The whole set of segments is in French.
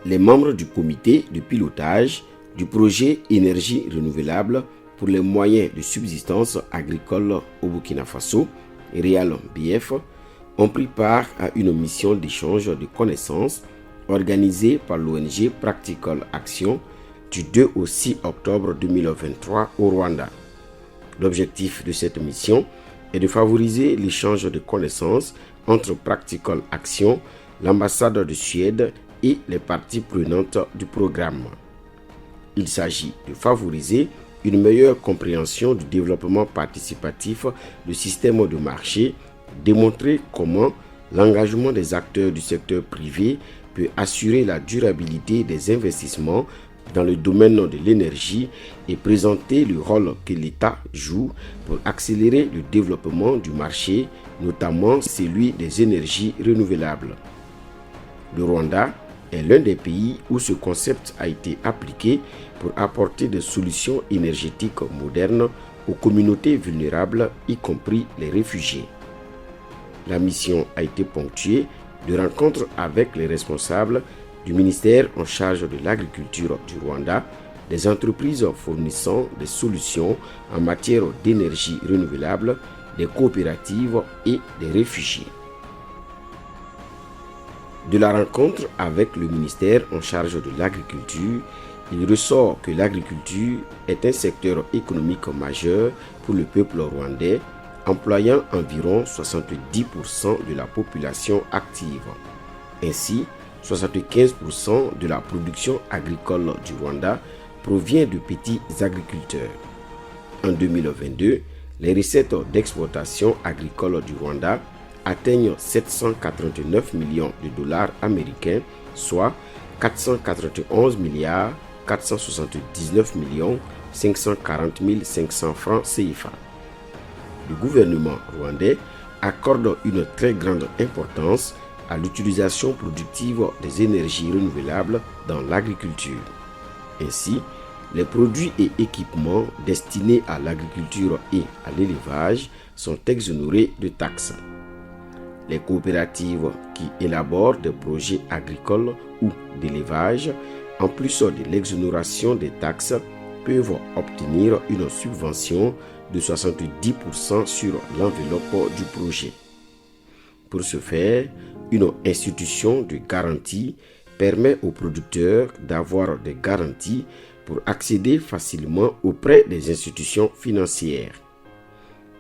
Les membres du comité de pilotage du projet énergie renouvelable pour les moyens de subsistance agricole au Burkina Faso, Real BF, ont pris part à une mission d'échange de connaissances organisée par l'ONG Practical Action du 2 au 6 octobre 2023 au Rwanda. L'objectif de cette mission est de favoriser l'échange de connaissances entre Practical Action, l'ambassade de Suède et les parties prenantes du programme. Il s'agit de favoriser une meilleure compréhension du développement participatif du système de marché, démontrer comment l'engagement des acteurs du secteur privé peut assurer la durabilité des investissements dans le domaine de l'énergie et présenter le rôle que l'État joue pour accélérer le développement du marché, notamment celui des énergies renouvelables. Le Rwanda est l'un des pays où ce concept a été appliqué pour apporter des solutions énergétiques modernes aux communautés vulnérables, y compris les réfugiés. La mission a été ponctuée de rencontres avec les responsables du ministère en charge de l'agriculture du Rwanda, des entreprises fournissant des solutions en matière d'énergie renouvelable, des coopératives et des réfugiés. De la rencontre avec le ministère en charge de l'agriculture, il ressort que l'agriculture est un secteur économique majeur pour le peuple rwandais, employant environ 70% de la population active. Ainsi, 75% de la production agricole du Rwanda provient de petits agriculteurs. En 2022, les recettes d'exportation agricole du Rwanda atteignent 789 millions de dollars américains, soit 491 milliards 479 millions 540 500 francs CFA. Le gouvernement rwandais accorde une très grande importance à l'utilisation productive des énergies renouvelables dans l'agriculture. Ainsi, les produits et équipements destinés à l'agriculture et à l'élevage sont exonérés de taxes. Les coopératives qui élaborent des projets agricoles ou d'élevage, en plus de l'exonération des taxes, peuvent obtenir une subvention de 70% sur l'enveloppe du projet. Pour ce faire, une institution de garantie permet aux producteurs d'avoir des garanties pour accéder facilement auprès des institutions financières.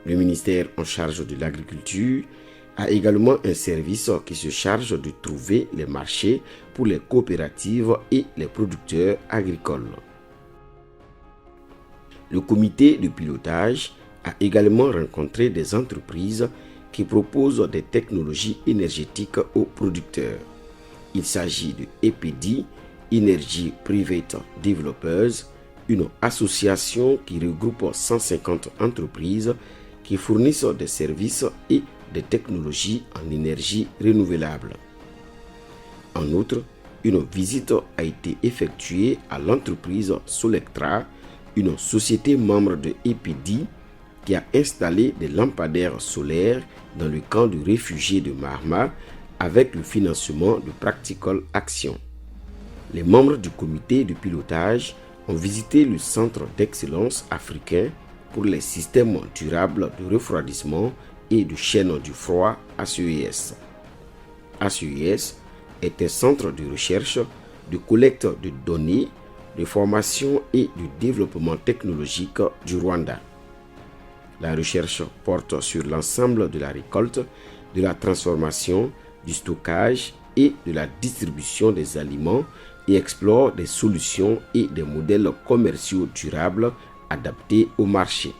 Le ministère en charge de l'agriculture a également un service qui se charge de trouver les marchés pour les coopératives et les producteurs agricoles. Le comité de pilotage a également rencontré des entreprises qui proposent des technologies énergétiques aux producteurs. Il s'agit de EPD, Energy Private Developers, une association qui regroupe 150 entreprises qui fournissent des services et des technologies en énergie renouvelable. En outre, une visite a été effectuée à l'entreprise Solectra, une société membre de EPD qui a installé des lampadaires solaires dans le camp de réfugiés de Mahama avec le financement de Practical Action. Les membres du comité de pilotage ont visité le centre d'excellence africain pour les systèmes durables de refroidissement et de chaîne du froid ACES. ACES est un centre de recherche, de collecte de données, de formation et de développement technologique du Rwanda. La recherche porte sur l'ensemble de la récolte, de la transformation, du stockage et de la distribution des aliments et explore des solutions et des modèles commerciaux durables adaptés au marché.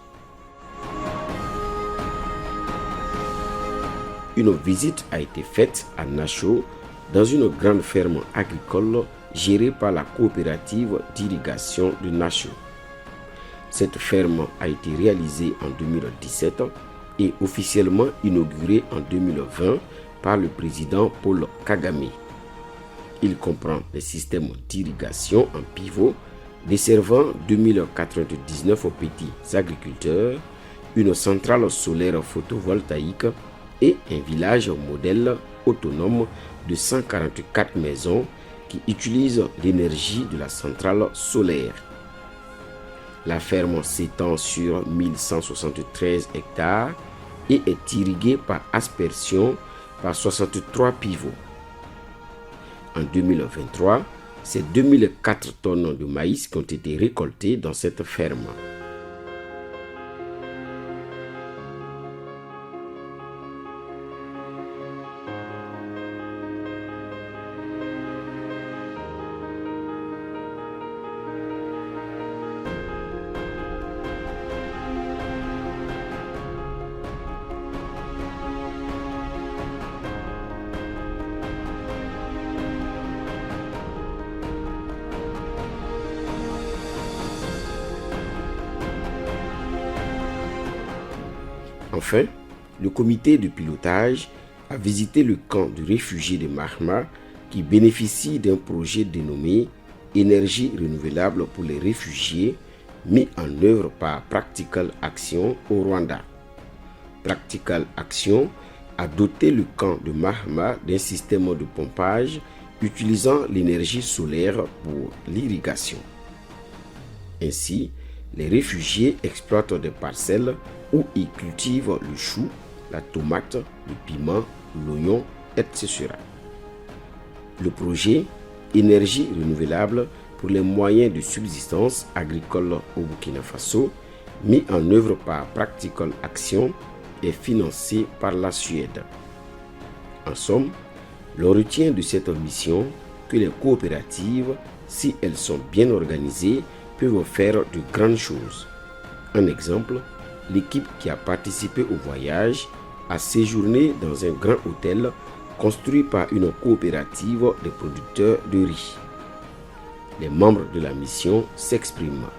Une visite a été faite à Nacho, dans une grande ferme agricole gérée par la coopérative d'irrigation de Nacho. Cette ferme a été réalisée en 2017 et officiellement inaugurée en 2020 par le président Paul Kagame. Il comprend des systèmes d'irrigation en pivot desservant 2099 petits agriculteurs, une centrale solaire photovoltaïque et un village modèle autonome de 144 maisons qui utilise l'énergie de la centrale solaire. La ferme s'étend sur 1173 hectares et est irriguée par aspersion par 63 pivots. En 2023, c'est 2004 tonnes de maïs qui ont été récoltées dans cette ferme. Enfin, le comité de pilotage a visité le camp de réfugiés de Mahma qui bénéficie d'un projet dénommé Énergie renouvelable pour les réfugiés mis en œuvre par Practical Action au Rwanda. Practical Action a doté le camp de Mahma d'un système de pompage utilisant l'énergie solaire pour l'irrigation. Ainsi, les réfugiés exploitent des parcelles où ils cultivent le chou, la tomate, le piment, l'oignon, etc. Le projet Énergie renouvelable pour les moyens de subsistance agricole au Burkina Faso, mis en œuvre par Practical Action, est financé par la Suède. En somme, l'on retient de cette mission que les coopératives, si elles sont bien organisées, peuvent faire de grandes choses. Un exemple, l'équipe qui a participé au voyage a séjourné dans un grand hôtel construit par une coopérative de producteurs de riz. Les membres de la mission s'expriment.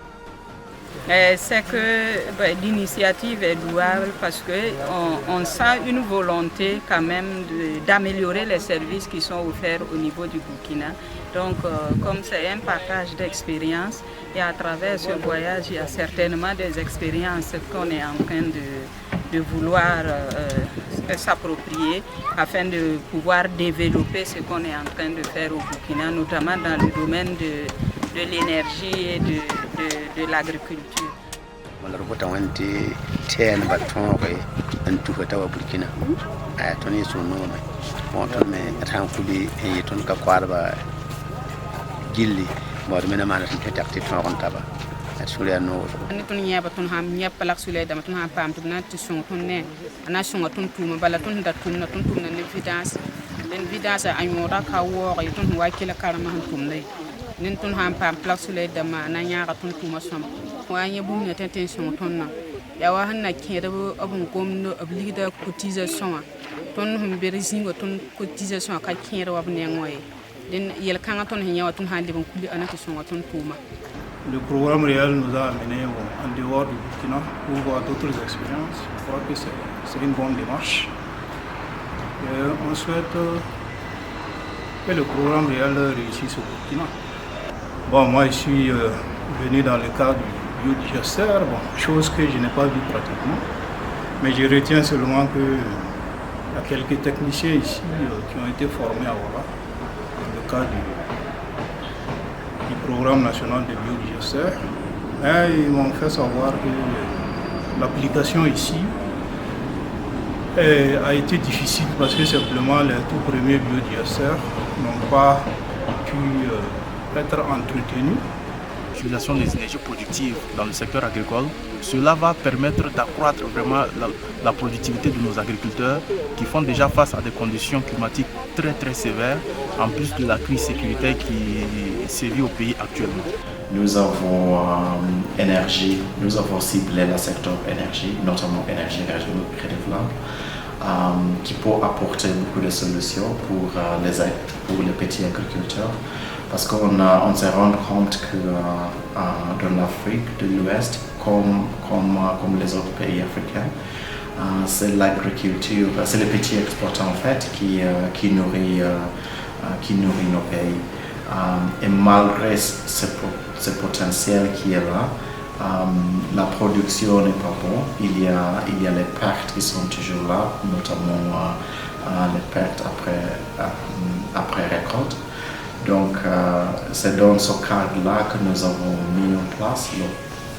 C'est que l'initiative est louable parce qu'on sent une volonté quand même d'améliorer les services qui sont offerts au niveau du Burkina. Donc comme c'est un partage d'expériences et à travers ce voyage, il y a certainement des expériences qu'on est en train de vouloir s'approprier afin de pouvoir développer ce qu'on est en train de faire au Burkina, notamment dans le domaine de l'énergie et de l'agriculture. Nintun han pam plaksule dama na nyaga tun tuma som wanye bum ne tension tonna ya wa hanna kede bo abun komno obliga cotisation ton hum berisingo ton cotisation ka kere wa bne ngoy den yel kanga ton hinya ton hande bon kuli anati son ton tuma. Le programme réel nous a amené en dehors du Burkina pour voir d'autres expériences. Je crois que c'est une bonne démarche. Et on souhaite que le programme réel réussisse au Burkina. Bon, moi je suis venu dans le cadre du biodigester, chose que je n'ai pas vue pratiquement, mais je retiens seulement qu'il y a quelques techniciens ici qui ont été formés à Ouara, dans le cadre du programme national de biodigester. Et ils m'ont fait savoir que l'application ici a été difficile parce que simplement les tout premiers biodigesters n'ont pas pu être entretenu. L'utilisation des énergies productives dans le secteur agricole, cela va permettre d'accroître vraiment la productivité de nos agriculteurs qui font déjà face à des conditions climatiques très sévères, en plus de la crise sécuritaire qui sévit au pays actuellement. Nous avons énergie, nous avons ciblé le secteur énergie, notamment énergie renouvelable, qui peut apporter beaucoup de solutions pour les petits agriculteurs. Parce qu'on se rend compte que dans l'Afrique de l'Ouest, comme les autres pays africains, c'est l'agriculture, c'est les petits exploitants en fait qui nourrit nos pays. Et malgré ce potentiel qui est là, la production n'est pas bonne. Il y a les pertes qui sont toujours là, notamment les pertes après récolte. Donc, c'est dans ce cadre-là que nous avons mis en place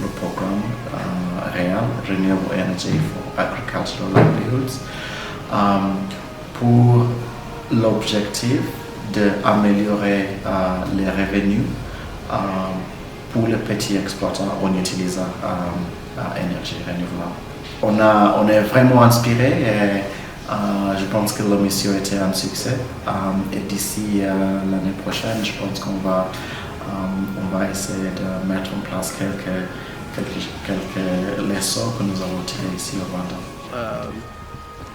le programme réel, Renewable Energy for Agricultural Livelihoods, pour l'objectif d'améliorer les revenus pour les petits exploitants en utilisant l'énergie renouvelable. On est vraiment inspiré et je pense que la mission était un succès. Et d'ici l'année prochaine, je pense qu'on va essayer de mettre en place quelques leçons que nous avons tirées ici au Rwanda.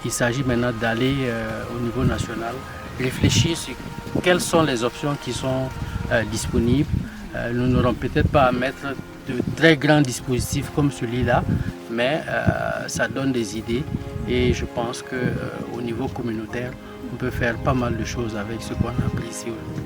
Il s'agit maintenant d'aller au niveau national, réfléchir sur quelles sont les options qui sont disponibles. Nous n'aurons peut-être pas à mettre de très grands dispositifs comme celui-là, mais ça donne des idées et je pense qu'au niveau communautaire, on peut faire pas mal de choses avec ce qu'on a appris ici aujourd'hui.